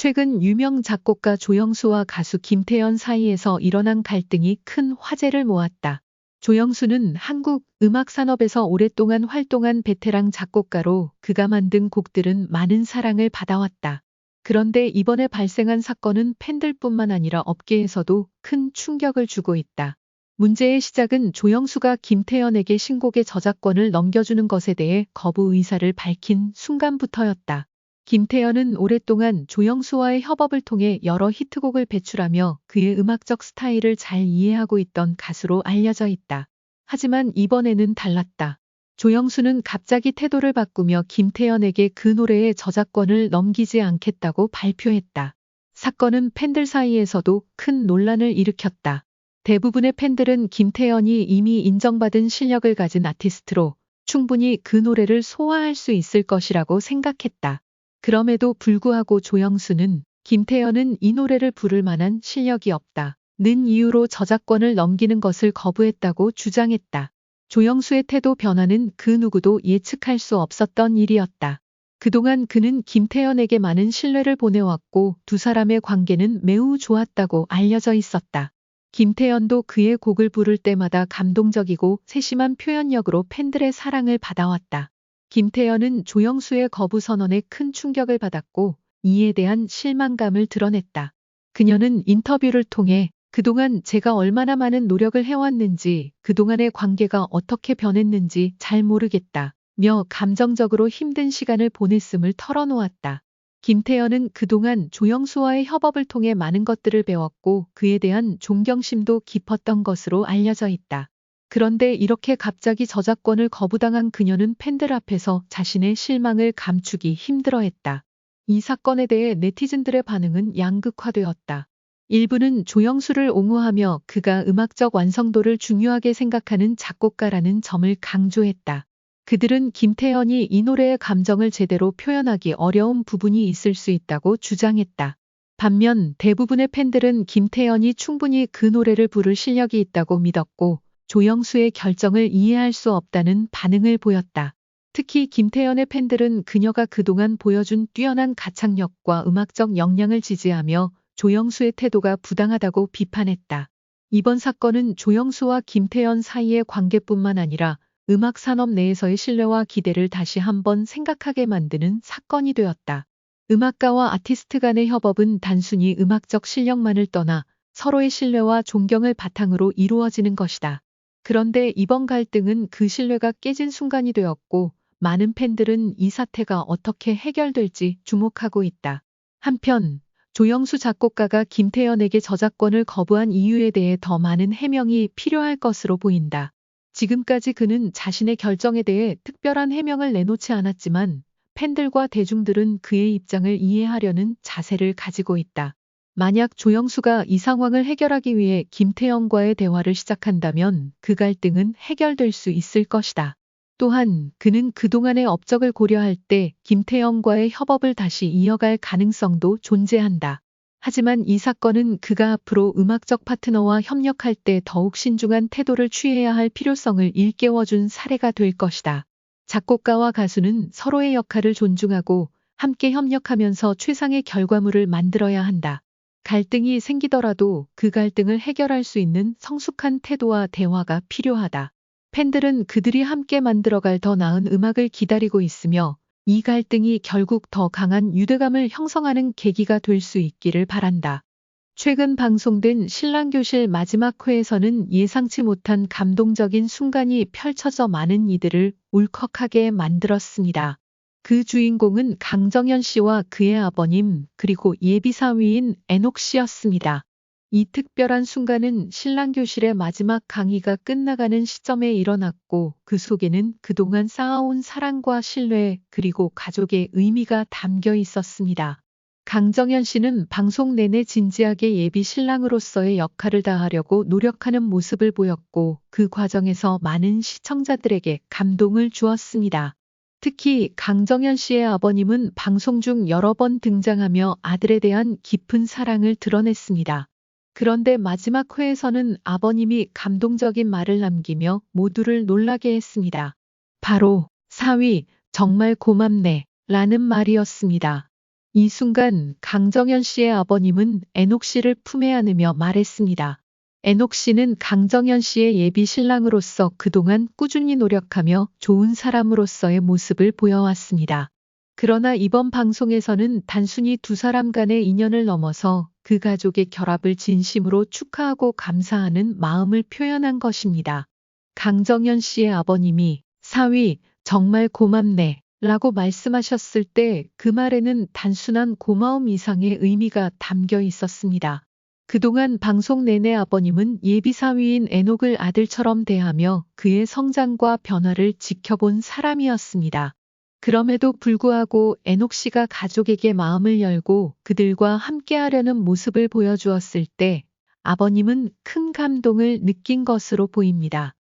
최근 유명 작곡가 조영수와 가수 김태연 사이에서 일어난 갈등이 큰 화제를 모았다. 조영수는 한국 음악 산업에서 오랫동안 활동한 베테랑 작곡가로 그가 만든 곡들은 많은 사랑을 받아왔다. 그런데 이번에 발생한 사건은 팬들뿐만 아니라 업계에서도 큰 충격을 주고 있다. 문제의 시작은 조영수가 김태연에게 신곡의 저작권을 넘겨주는 것에 대해 거부 의사를 밝힌 순간부터였다. 김태연은 오랫동안 조영수와의 협업을 통해 여러 히트곡을 배출하며 그의 음악적 스타일을 잘 이해하고 있던 가수로 알려져 있다. 하지만 이번에는 달랐다. 조영수는 갑자기 태도를 바꾸며 김태연에게 그 노래의 저작권을 넘기지 않겠다고 발표했다. 사건은 팬들 사이에서도 큰 논란을 일으켰다. 대부분의 팬들은 김태연이 이미 인정받은 실력을 가진 아티스트로 충분히 그 노래를 소화할 수 있을 것이라고 생각했다. 그럼에도 불구하고 조영수는 김태연은 이 노래를 부를 만한 실력이 없다 는 이유로 저작권을 넘기는 것을 거부했다고 주장했다. 조영수의 태도 변화는 그 누구도 예측할 수 없었던 일이었다. 그동안 그는 김태연에게 많은 신뢰를 보내왔고 두 사람의 관계는 매우 좋았다고 알려져 있었다. 김태연도 그의 곡을 부를 때마다 감동적이고 세심한 표현력으로 팬들의 사랑을 받아왔다. 김태연은 조영수의 거부 선언에 큰 충격을 받았고 이에 대한 실망감을 드러냈다. 그녀는 인터뷰를 통해 그동안 제가 얼마나 많은 노력을 해왔는지, 그동안의 관계가 어떻게 변했는지 잘 모르겠다며 감정적으로 힘든 시간을 보냈음을 털어놓았다. 김태연은 그동안 조영수와의 협업을 통해 많은 것들을 배웠고 그에 대한 존경심도 깊었던 것으로 알려져 있다. 그런데 이렇게 갑자기 저작권을 거부당한 그녀는 팬들 앞에서 자신의 실망을 감추기 힘들어했다. 이 사건에 대해 네티즌들의 반응은 양극화되었다. 일부는 조영수를 옹호하며 그가 음악적 완성도를 중요하게 생각하는 작곡가라는 점을 강조했다. 그들은 김태연이 이 노래의 감정을 제대로 표현하기 어려운 부분이 있을 수 있다고 주장했다. 반면 대부분의 팬들은 김태연이 충분히 그 노래를 부를 실력이 있다고 믿었고 조영수의 결정을 이해할 수 없다는 반응을 보였다. 특히 김태연의 팬들은 그녀가 그동안 보여준 뛰어난 가창력과 음악적 역량을 지지하며 조영수의 태도가 부당하다고 비판했다. 이번 사건은 조영수와 김태연 사이의 관계뿐만 아니라 음악 산업 내에서의 신뢰와 기대를 다시 한번 생각하게 만드는 사건이 되었다. 음악가와 아티스트 간의 협업은 단순히 음악적 실력만을 떠나 서로의 신뢰와 존경을 바탕으로 이루어지는 것이다. 그런데 이번 갈등은 그 신뢰가 깨진 순간이 되었고 많은 팬들은 이 사태가 어떻게 해결될지 주목하고 있다. 한편 조영수 작곡가가 김태연에게 저작권을 거부한 이유에 대해 더 많은 해명이 필요할 것으로 보인다. 지금까지 그는 자신의 결정에 대해 특별한 해명을 내놓지 않았지만 팬들과 대중들은 그의 입장을 이해하려는 자세를 가지고 있다. 만약 조영수가 이 상황을 해결하기 위해 김태연과의 대화를 시작한다면 그 갈등은 해결될 수 있을 것이다. 또한 그는 그동안의 업적을 고려할 때 김태연과의 협업을 다시 이어갈 가능성도 존재한다. 하지만 이 사건은 그가 앞으로 음악적 파트너와 협력할 때 더욱 신중한 태도를 취해야 할 필요성을 일깨워준 사례가 될 것이다. 작곡가와 가수는 서로의 역할을 존중하고 함께 협력하면서 최상의 결과물을 만들어야 한다. 갈등이 생기더라도 그 갈등을 해결할 수 있는 성숙한 태도와 대화가 필요하다. 팬들은 그들이 함께 만들어갈 더 나은 음악을 기다리고 있으며 이 갈등이 결국 더 강한 유대감을 형성하는 계기가 될 수 있기를 바란다. 최근 방송된 신랑교실 마지막 회에서는 예상치 못한 감동적인 순간이 펼쳐져 많은 이들을 울컥하게 만들었습니다. 그 주인공은 강정현 씨와 그의 아버님 그리고 예비사위인 애녹 씨였습니다. 이 특별한 순간은 신랑교실의 마지막 강의가 끝나가는 시점에 일어났고 그 속에는 그동안 쌓아온 사랑과 신뢰 그리고 가족의 의미가 담겨 있었습니다. 강정현 씨는 방송 내내 진지하게 예비 신랑으로서의 역할을 다하려고 노력하는 모습을 보였고 그 과정에서 많은 시청자들에게 감동을 주었습니다. 특히 강정현 씨의 아버님은 방송 중 여러 번 등장하며 아들에 대한 깊은 사랑을 드러냈습니다. 그런데 마지막 회에서는 아버님이 감동적인 말을 남기며 모두를 놀라게 했습니다. 바로 사위, 정말 고맙네 라는 말이었습니다. 이 순간 강정현 씨의 아버님은 애녹 씨를 품에 안으며 말했습니다. 애녹 씨는 강정현 씨의 예비 신랑으로서 그동안 꾸준히 노력하며 좋은 사람으로서의 모습을 보여왔습니다. 그러나 이번 방송에서는 단순히 두 사람 간의 인연을 넘어서 그 가족의 결합을 진심으로 축하하고 감사하는 마음을 표현한 것입니다. 강정현 씨의 아버님이 사위, 정말 고맙네 라고 말씀하셨을 때 그 말에는 단순한 고마움 이상의 의미가 담겨 있었습니다. 그동안 방송 내내 아버님은 예비 사위인 애녹을 아들처럼 대하며 그의 성장과 변화를 지켜본 사람이었습니다. 그럼에도 불구하고 애녹 씨가 가족에게 마음을 열고 그들과 함께하려는 모습을 보여주었을 때 아버님은 큰 감동을 느낀 것으로 보입니다.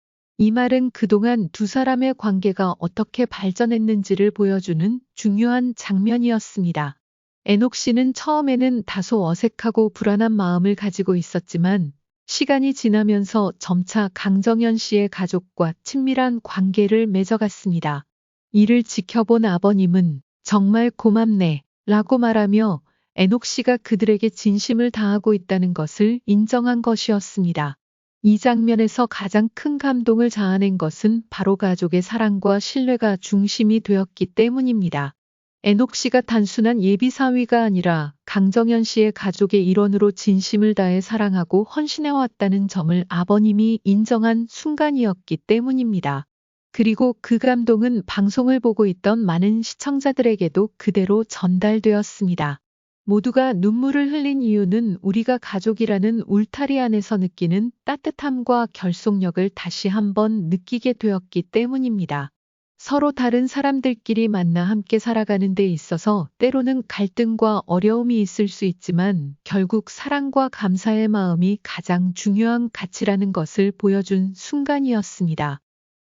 이 말은 그동안 두 사람의 관계가 어떻게 발전했는지를 보여주는 중요한 장면이었습니다. 애녹 씨는 처음에는 다소 어색하고 불안한 마음을 가지고 있었지만 시간이 지나면서 점차 강정현 씨의 가족과 친밀한 관계를 맺어갔습니다. 이를 지켜본 아버님은 정말 고맙네 라고 말하며 애녹 씨가 그들에게 진심을 다하고 있다는 것을 인정한 것이었습니다. 이 장면에서 가장 큰 감동을 자아낸 것은 바로 가족의 사랑과 신뢰가 중심이 되었기 때문입니다. 애녹 씨가 단순한 예비 사위가 아니라 강정현 씨의 가족의 일원으로 진심을 다해 사랑하고 헌신해왔다는 점을 아버님이 인정한 순간이었기 때문입니다. 그리고 그 감동은 방송을 보고 있던 많은 시청자들에게도 그대로 전달되었습니다. 모두가 눈물을 흘린 이유는 우리가 가족이라는 울타리 안에서 느끼는 따뜻함과 결속력을 다시 한번 느끼게 되었기 때문입니다. 서로 다른 사람들끼리 만나 함께 살아가는 데 있어서 때로는 갈등과 어려움이 있을 수 있지만 결국 사랑과 감사의 마음이 가장 중요한 가치라는 것을 보여준 순간이었습니다.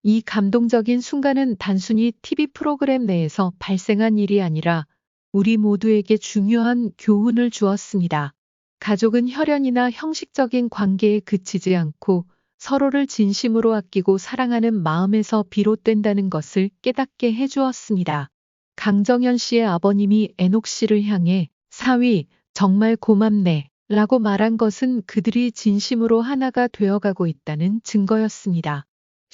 이 감동적인 순간은 단순히 TV 프로그램 내에서 발생한 일이 아니라 우리 모두에게 중요한 교훈을 주었습니다. 가족은 혈연이나 형식적인 관계에 그치지 않고 서로를 진심으로 아끼고 사랑하는 마음에서 비롯된다는 것을 깨닫게 해주었습니다. 강정현 씨의 아버님이 애녹 씨를 향해 사위, 정말 고맙네 라고 말한 것은 그들이 진심으로 하나가 되어가고 있다는 증거였습니다.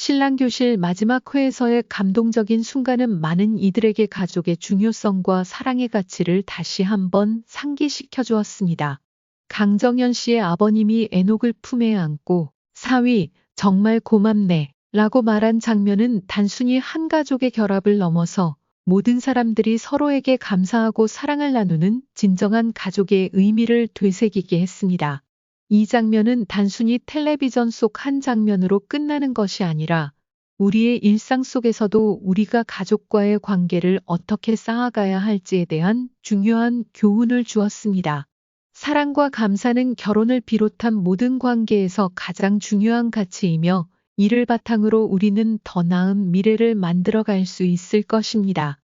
신랑교실 마지막 회에서의 감동적인 순간은 많은 이들에게 가족의 중요성과 사랑의 가치를 다시 한번 상기시켜 주었습니다. 강정현 씨의 아버님이 애녹을 품에 안고 사위, 정말 고맙네 라고 말한 장면은 단순히 한 가족의 결합을 넘어서 모든 사람들이 서로에게 감사하고 사랑을 나누는 진정한 가족의 의미를 되새기게 했습니다. 이 장면은 단순히 텔레비전 속 한 장면으로 끝나는 것이 아니라 우리의 일상 속에서도 우리가 가족과의 관계를 어떻게 쌓아가야 할지에 대한 중요한 교훈을 주었습니다. 사랑과 감사는 결혼을 비롯한 모든 관계에서 가장 중요한 가치이며 이를 바탕으로 우리는 더 나은 미래를 만들어갈 수 있을 것입니다.